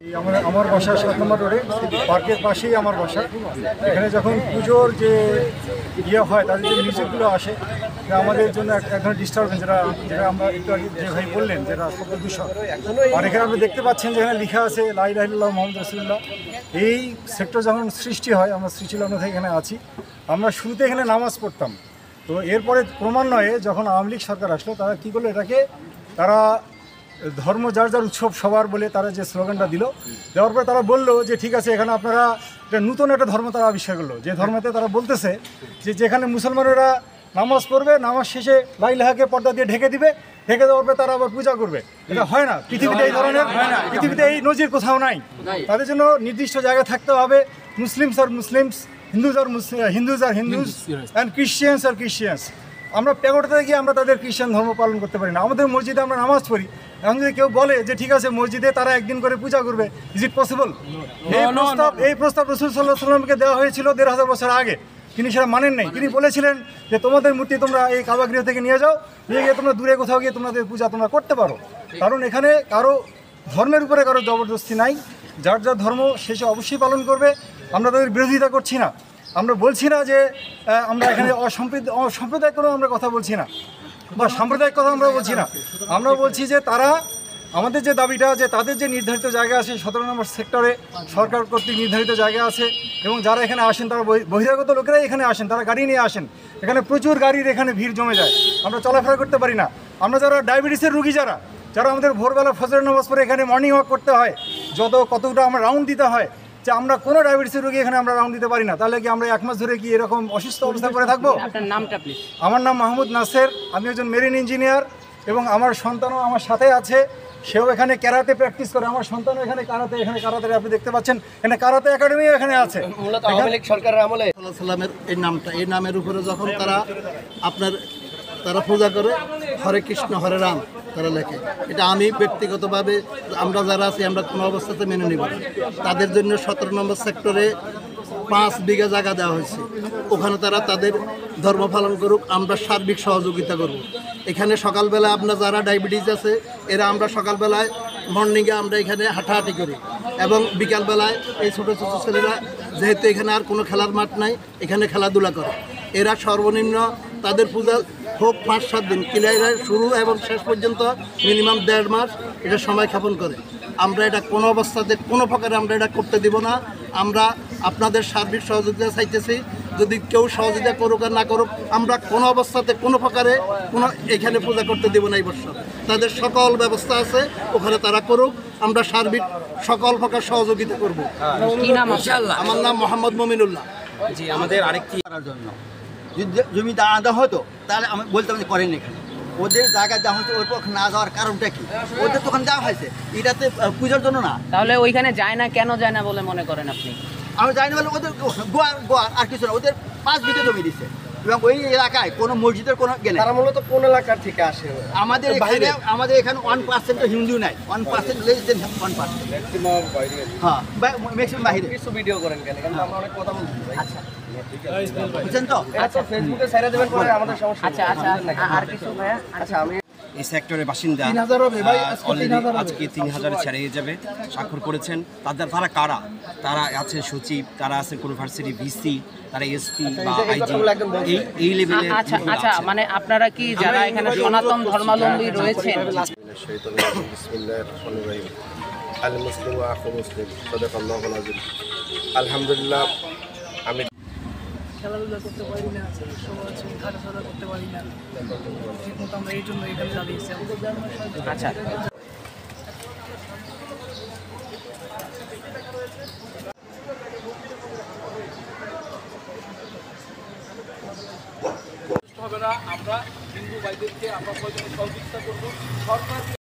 আমার বাসা 7 নম্বর রোডে, পার্কের পাশেই আমার বাসা। এখানে যখন পুজোর যে হয়, তাদের যে মিউজিকগুলো আসে, আমাদের জন্য এক ধরনের ডিস্টার্বেন্স, যেটা আমরা একটু আগে যে ভাই বললেন, যেটা শব্দ দূষণ। আর এখানে আপনি দেখতে পাচ্ছেন যে এখানে লেখা আছে লা ইলাহা ইল্লাল্লাহ মুহাম্মাদুর রাসূলুল্লাহ। এই সেক্টর যখন সৃষ্টি হয়, আমরা সৃষ্টিলগ্ন থেকে এখানে আছি। আমরা শুরুতে এখানে নামাজ পড়তাম, তো এরপরে ক্রমান্বয়ে যখন আওয়ামী লীগ সরকার আসলো, তারা কী করলো, এটাকে তারা ধর্ম যার যার উৎসব সবার বলে তারা যে স্লোগানটা দিল, দেওয়ার পরে তারা বললো যে ঠিক আছে, এখানে আপনারা একটা নতুন একটা ধর্ম তারা আবিষ্কার করলো, যে ধর্মতে তারা বলতেছে যে যেখানে মুসলমানেরা নামাজ পড়বে, নামাজ শেষে লা ইলাহাকে পর্দা দিয়ে ঢেকে দিবে, ঢেকে দেওয়ার পরে তারা আবার পূজা করবে। এটা হয় না পৃথিবীতে, এই ধরনের পৃথিবীতে এই নজির কোথাও নাই। তাদের জন্য নির্দিষ্ট জায়গায় থাকতে হবে। মুসলিমস আর মুসলিমস, হিন্দুজ আর হিন্দুজ, অ্যান্ড ক্রিশ্চিয়ানস আর ক্রিশ্চিয়ানস। আমরা প্যাগোডাতে গিয়ে আমরা তাদের খ্রিস্টান ধর্ম পালন করতে পারি না। আমাদের মসজিদে আমরা নামাজ পড়ি। এখন যদি কেউ বলে যে ঠিক আছে, মসজিদে তারা একদিন করে পূজা করবে, ইজ ইট পসিবল? এই প্রস্তাব রাসূল সাল্লাল্লাহু আলাইহি ওয়াসাল্লামকে দেওয়া হয়েছিল ১৫০০ বছর আগে। তিনি সেটা মানেন নাই। তিনি বলেছিলেন যে তোমাদের মূর্তি তোমরা এই কাবা গৃহ থেকে নিয়ে যাও, নিয়ে গিয়ে তোমরা দূরে কোথাও গিয়ে তোমাদের পূজা তোমরা করতে পারো। কারণ এখানে কারো ধর্মের উপরে কারো জবরদস্তি নাই। যার যার ধর্ম শেষে অবশ্যই পালন করবে। আমরা তাদের বিরোধিতা করছি না। আমরা বলছি না যে আমরা এখানে অসাম্প্রদায়িক কোনো আমরা কথা বলছি না, বা সাম্প্রদায়িক কথা আমরা বলছি না। আমরা বলছি যে তারা, আমাদের যে দাবিটা, যে তাদের যে নির্ধারিত জায়গা আছে 17 নম্বর সেক্টরে, সরকার কর্তৃক নির্ধারিত জায়গা আছে, এবং যারা এখানে আসেন তারা বহিরাগত লোকেরাই এখানে আসেন, তারা গাড়ি নিয়ে আসেন। এখানে প্রচুর গাড়ির এখানে ভিড় জমে যায়, আমরা চলাফেরা করতে পারি না। আমরা যারা ডায়াবেটিসের রুগী, যারা আমাদের ভোরবেলা ফজরের নামাজ পড়ে এখানে মর্নিং ওয়াক করতে হয়, কতটা আমরা রাউন্ড দিতে হয়, যে আমরা কোনো ডায়াবেটিসের রোগী এখানে আমরা রাউন্ড দিতে পারি না। তাহলে কি আমরা 1 মাস ধরে কি এরকম অসুস্থ অবস্থা করে থাকবো? আপনার নামটা প্লিজ। আমার নাম মাহমুদ নাসের। আমি একজন মেরিন ইঞ্জিনিয়ার, এবং আমার সন্তানও আমার সাথে আছে। সেও এখানে ক্যারাতে প্র্যাকটিস করে। আমার সন্তানও এখানে কারাতে আপনি দেখতে পাচ্ছেন, এখানে কারাতে একাডেমিও এখানে আছে। মূলত আওয়ামী লীগ সরকারের আমলে সাল্লামের এই নামের উপরে যখন তারা পূজা করে, হরে কৃষ্ণ হরে রাম তারা লেখে। এটা আমি ব্যক্তিগতভাবে, আমরা যারা আছি, আমরা কোনো অবস্থাতে মেনে নিব না। তাদের জন্য 17 নম্বর সেক্টরে 5 বিঘা জায়গা দেওয়া হয়েছে। ওখানে তারা তাদের ধর্ম পালন করুক, আমরা সার্বিক সহযোগিতা করব। এখানে সকালবেলা আপনার যারা ডায়াবেটিস আছে, এরা আমরা সকালবেলায় মর্নিংয়ে আমরা এখানে হাঁটাহাঁটি করি, এবং বিকালবেলায় এই ছোটো ছোটো ছেলেরা, যেহেতু এখানে আর কোনো খেলার মাঠ নাই, এখানে খেলাধুলা করে। এরা সর্বনিম্ন তাদের পূজা হোক 5-7 দিন, ক্লিয়ার শুরু এবং শেষ পর্যন্ত মিনিমাম 1.5 মাস এটা সময় ক্ষেপণ করে। আমরা এটা কোনো অবস্থাতে, কোনো প্রকারে আমরা এটা করতে দিব না। আমরা আপনাদের সার্বিক সহযোগিতা চাইতেছি। যদি কেউ সহযোগিতা করুক আর না করুক, আমরা কোনো অবস্থাতে, কোনো প্রকারে এখানে পূজা করতে দেব না। এই বছর তাদের সকল ব্যবস্থা আছে, ওখানে তারা করুক, আমরা সার্বিক সকল প্রকার সহযোগিতা করব। আমার নাম মোহাম্মদ মমিনুল্লাহ। জি, আমাদের আরেকটি জন্য যদি জমি দেওয়া হতো, তাহলে আমি বলতাম যে করেন এখানে। ওদের জায়গা দেওয়া হচ্ছে, ওর পক্ষে না যাওয়ার কারণটা কি? ওদের তো ওখানে দেওয়া হয়েছে, এটাতে পূজার জন্য না। তাহলে ওইখানে যায় না, কেন যায় না বলে মনে করেন আপনি? আমি জানি না, বলে ওদের গোয়ার আর কিছু না, ওদের 5 বিঘা জমি দিচ্ছে, এবং ওই এলাকায় কোনো মসজিদের কোনো গেলে। তারা মূলত কোন এলাকার থেকে আসে? আমাদের এখানে 1% হিন্দু নাই, 1% লেস দেন 1%। হ্যাঁ, ম্যাক্সিমাম বাইরে। কিছু ভিডিও করেন কেন? আমরা অনেক কথা বলছি। আচ্ছা, বুঝছেন তো? আচ্ছা, ফেসবুকে ছেড়ে দেবেন পরে আমাদের সমস্যা। আচ্ছা, আর কিছু ভাইয়া? আচ্ছা, আমি এই সেক্টরের বাসিন্দা 3000 হবে ভাই, আজকে 3000 ছাড়িয়ে যাবে, স্বাক্ষর করেছেন। তারা কারা? তারা আছে সচিব, তারা আছে কোনো ভার্সিটি ভিসি, তারা এসপি বা আইজি, এই লেভেলের। আচ্ছা, মানে আপনারা কি যারা এখানে সনাতন ধর্মাবলম্বী রয়েছেন? আলহামদুলিল্লাহ, আমি খেলাধুলা করতে পারি না, হাঁটাচলা করতে পারি না ঠিক মতো। আমরা এই জন্য এখানে দাঁড়িয়েছি। আচ্ছা, হবে না। আমরা হিন্দু ভাইদেরকে আমরা সহযোগিতা করবো। সরকার